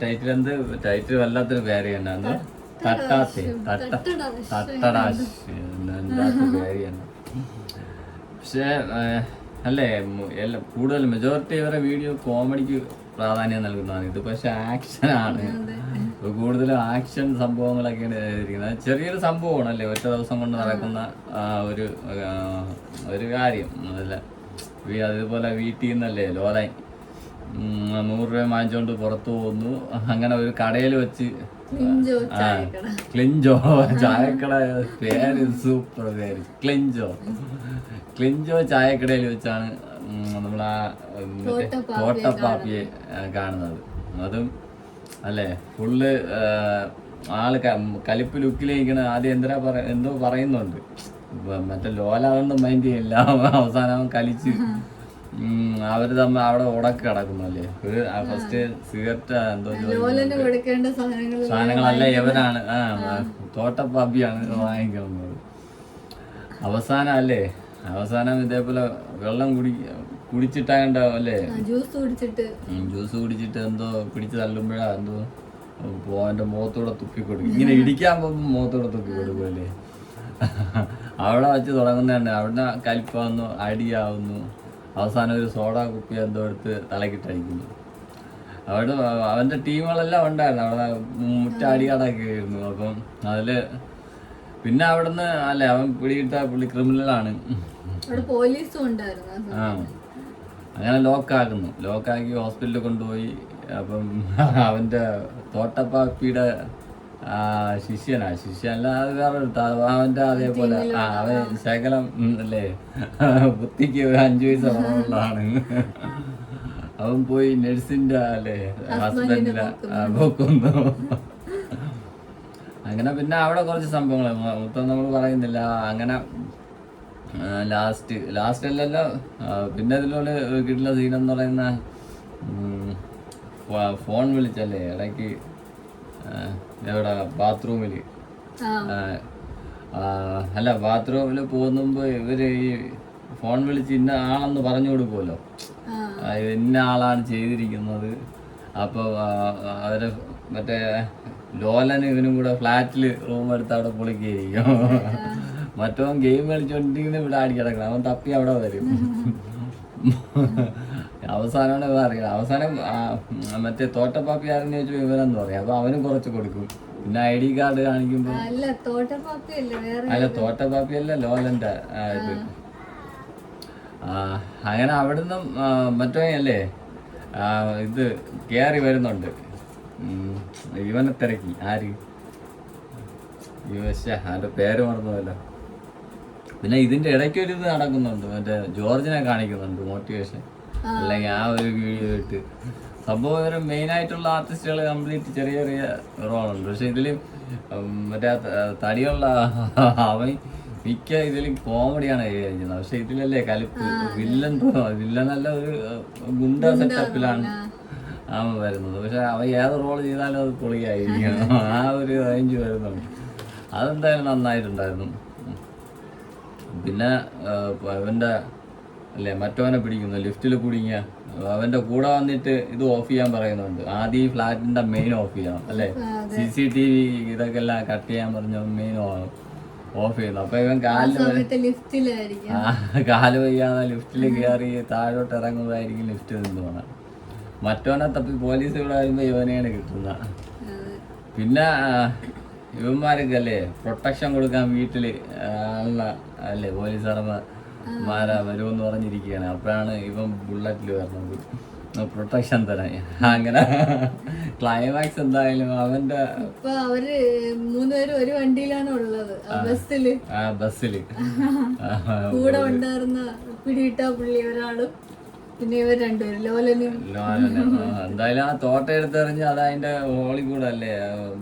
ടൈറ്റിൽ എന്ത്? ടൈറ്റിൽ വല്ലാത്തൊരു പേര് തന്നെ. എന്ത് തട്ടടാശ് എന്താ പേര് തന്നെ. പക്ഷേ അല്ലേ, എല്ലാം കൂടുതൽ മെജോറിറ്റി ഇവരെ വീഡിയോ കോമഡിക്ക് പ്രാധാന്യം നൽകുന്നതാണ്. ഇത് പക്ഷെ ആക്ഷനാണ്. കൂടുതലും ആക്ഷൻ സംഭവങ്ങളൊക്കെയാണ് ചെയ്തിരിക്കുന്നത്. ചെറിയൊരു സംഭവമാണ് അല്ലേ, ഒറ്റ ദിവസം കൊണ്ട് നടക്കുന്ന ഒരു കാര്യം. അതല്ല അതുപോലെ വീട്ടിൽ നിന്നല്ലേ ലോലൈൻ 100 രൂപ വാങ്ങിച്ചുകൊണ്ട് പുറത്തു പോകുന്നു. അങ്ങനെ ഒരു കടയിൽ വെച്ച് ക്ലിഞ്ചോ ചായക്കട പേര് സൂപ്പർ പേര് ക്ലിഞ്ചോ ചായക്കടയിൽ വെച്ചാണ് നമ്മൾ ആ തോട്ടപ്പാപ്പിയെ കാണുന്നത്. അതും അല്ലേ ഫുള്ള് ആള് കലിപ്പ് ലുക്കിലിരിക്കണ. ആദ്യം എന്തോ പറയുന്നുണ്ട്, മറ്റേ ലോലാതൊന്നും മൈൻഡ് ചെയ്യില്ല. അവസാനം കളിച്ച് അവര് തമ്മിൽ അവിടെ ഉടക്ക് കിടക്കുന്നു അല്ലേ. ഒരു ഫസ്റ്റ് സിഗരറ്റ് എന്തോ സാധനങ്ങളല്ല ഇവനാണ് തോട്ടപ്പാപ്പിയാണ് വാങ്ങിക്കുന്നത്. അവസാനം അല്ലേ, അവസാനം ഇതേപോലെ വെള്ളം കുടിച്ചിട്ടാകണ്ട അല്ലേ, ജ്യൂസ് കുടിച്ചിട്ട് എന്തോ പിടിച്ച് തള്ളുമ്പോഴാ എന്തോ അവന്റെ മുഖത്തൂടെ തുപ്പി കൊടുക്കും. ഇങ്ങനെ ഇടിക്കാൻ പോകുമ്പോൾ മുഖത്തൂടെ തുപ്പി കൊടുക്കുമല്ലേ. അവിടെ വെച്ച് തുടങ്ങുന്നതന്നെ. അവിടെ കലിപ്പാവുന്നു, അടിയാവുന്നു. അവസാനം ഒരു സോഡ കുപ്പി എന്തോ എടുത്ത് തലക്കിട്ടടിക്കുന്നു. അവിടെ അവന്റെ ടീമുകളെല്ലാം ഉണ്ടായിരുന്നു. അവിടെ മുറ്റടികടക്കായിരുന്നു. അപ്പം അതില് പിന്നെ അവിടുന്ന് അല്ലെ അവൻ പിടികിട്ട പുള്ളി ക്രിമിനലാണ്. അങ്ങനെ ലോക്കാക്കി ഹോസ്പിറ്റലിൽ കൊണ്ടുപോയി. അപ്പം അവന്റെ തോട്ടപ്പാപ്പിയുടെ ശിഷ്യനല്ല, അത് വേറെ അവന്റെ അതേപോലെ അവൻ ശകലം അല്ലേ ബുദ്ധിക്ക് 5 വയസ്സ് ഉള്ളതാണ്. അവൻ പോയി നഴ്സിന്റെ അല്ലേ ഹസ്ബൻഡിനെ പോക്കുന്നു. അങ്ങനെ പിന്നെ അവിടെ കുറച്ച് സംഭവങ്ങൾ മൊത്തം നമ്മൾ പറയുന്നില്ല. അങ്ങനെ ലാസ്റ്റ് അല്ലല്ലോ പിന്നെ ഇതിലുള്ള കിട്ടുന്ന സീനെന്ന് പറയുന്ന ഫോൺ വിളിച്ചല്ലേ ഇടയ്ക്ക് എവിടെ ബാത്റൂമിൽ പോകുമ്പോ ഇവര് ഈ ഫോൺ വിളിച്ച് ഇന്ന ആളെന്ന് പറഞ്ഞു കൊടുക്കുമല്ലോ, ഇന്ന ആളാണ് ചെയ്തിരിക്കുന്നത്. അപ്പോൾ അവരെ മറ്റേ ലോലനും ഇവനും കൂടെ ഫ്ലാറ്റിൽ റൂം എടുത്ത് അവിടെ പൊളിക്കുകയായിരിക്കും. മറ്റവൻ ഗെയിം കളിച്ചോണ്ടിരിക്കുന്ന ഇവിടെ ആടി കിടക്കണം. അവൻ തപ്പി അവിടെ വരും. അവസാനമാണ് അറിയണം. അവസാനം മറ്റേ തോട്ടപ്പാപ്പി ആരെന്ന് ചോദിച്ചു ഇവനെന്ന് പറയും. അപ്പൊ അവനും കുറച്ച് കൊടുക്കും. പിന്നെ ID കാർഡ് കാണിക്കുമ്പോ അല്ല തോട്ടപ്പാപ്പി അല്ല ലോലന്റെ ഇത്. അങ്ങനെ അവിടുന്ന് മറ്റേ അല്ലേ ഇത് കേറി വരുന്നുണ്ട്. ഇവനെ തിരക്കി ആര് അവന്റെ പേര് മറന്നുവല്ലോ. പിന്നെ ഇതിന്റെ ഇടയ്ക്ക് ഒരു ഇത് നടക്കുന്നുണ്ട്, മറ്റേ ജോർജിനെ കാണിക്കുന്നുണ്ട് മോട്ടിവേഷൻ. അല്ലെങ്കിൽ ആ ഒരു വീഡിയോ ഇട്ട് സംഭവം മെയിൻ ആയിട്ടുള്ള ആർട്ടിസ്റ്റുകൾ കംപ്ലീറ്റ് ചെറിയ ചെറിയ റോളുണ്ട്. പക്ഷെ ഇതില് മറ്റേ തടിയുള്ള അവൻ മിക്ക ഇതിലും കോമഡിയാണ് ചെയ്യുന്നത്. പക്ഷെ ഇതിലല്ലേ കലിപ്പ് വില്ലനല്ല ഒരു ഗുണ്ട സെറ്റപ്പിലാണ് അവൻ വരുന്നത്. പക്ഷെ അവൻ ഏത് റോൾ ചെയ്താലും അത് പൊളിയായിരിക്കും. ആ ഒരു റേഞ്ച് വരുന്നുണ്ട്. അതെന്തായാലും നന്നായിട്ടുണ്ടായിരുന്നു. പിന്നെ അവൻ്റെ അല്ലേ മറ്റവനെ പിടിക്കുന്നു, ലിഫ്റ്റിൽ കുടുങ്ങിയ അവൻ്റെ കൂടെ വന്നിട്ട് ഇത് ഓഫ് ചെയ്യാൻ പറയുന്നുണ്ട്. ആദ്യം ഈ ഫ്ലാറ്റിൻ്റെ മെയിൻ ഓഫ് ചെയ്യണം അല്ലേ, CCTV ഇതൊക്കെ എല്ലാം കട്ട് ചെയ്യാൻ പറഞ്ഞ മെയിൻ ഓഫ് ചെയ്യുന്നു. അപ്പൊ ഇവൻ കാല് വയ്യാതെ ലിഫ്റ്റിൽ കയറി താഴോട്ട് ഇറങ്ങുന്നതായിരിക്കും ലിഫ്റ്റ് നിന്ന് പോകണം. മറ്റവനെ തപ്പി പോലീസ് ഇവിടെ വരുമ്പോൾ ഇവനെയാണ് കിട്ടുന്ന. പിന്നെ ഇവന്മാരൊക്കെ അല്ലേ പ്രൊട്ടക്ഷൻ കൊടുക്കാൻ വീട്ടില് അല്ലേ പോലീസുകാരന്മാരാ വരുമെന്ന് പറഞ്ഞിരിക്കുകയാണ്. അപ്പോഴാണ് ഇവൻ ബുള്ളറ്റിൽ വരുന്നത് പ്രൊട്ടക്ഷൻ തരാൻ. അങ്ങനെ ക്ലൈമാക്സ് എന്തായാലും അവന്റെ അവര് 3 പേരും ഒരു വണ്ടിയിലാണ് ഉള്ളത്. ബസ്സില് കൂടെ ഉണ്ടായിരുന്ന പിടിയിട്ട പുള്ളി ഒരാളും പിന്നെ ഇവർ 2 പേരും ലോലനും. എന്തായാലും ആ തോട്ട എടുത്തെറിഞ്ഞ് അത് അതിന്റെ ഹോളി കൂടെ അല്ലേ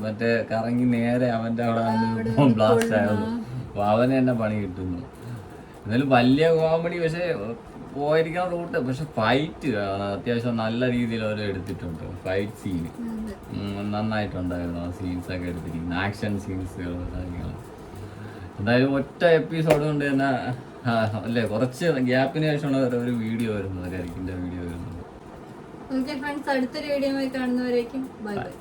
മറ്റേ കറങ്ങി നേരെ അവന്റെ അവിടെ ബ്ലാസ്റ്റ് ആയിരുന്നു. അപ്പൊ അവന് തന്നെ പണി കിട്ടുന്നു. എന്നാലും വലിയ കോമഡി പക്ഷെ പോയിരിക്കുന്ന റൂട്ട്. പക്ഷെ ഫൈറ്റ് അത്യാവശ്യം നല്ല രീതിയിൽ അവർ എടുത്തിട്ടുണ്ട്. ഫൈറ്റ് സീന് നന്നായിട്ടുണ്ടായിരുന്നു. ആ സീൻസ് ഒക്കെ എടുത്തിരിക്കുന്നത് ആക്ഷൻ സീൻസുകൾ കാര്യങ്ങൾ. എന്തായാലും ഒറ്റ എപ്പിസോഡ് കൊണ്ട് തന്നെ അല്ലേ കുറച്ച് ഗ്യാപ്പിന് ശേഷമാണ് ഒരു വീഡിയോ വരുന്നത്, കരിക്കിന്റെ വീഡിയോ വരുന്നത്. ഓക്കെ ഫ്രണ്ട്സ്, അടുത്തൊരു വീഡിയോ കാണുന്നവരേക്കും ബൈ ബൈ.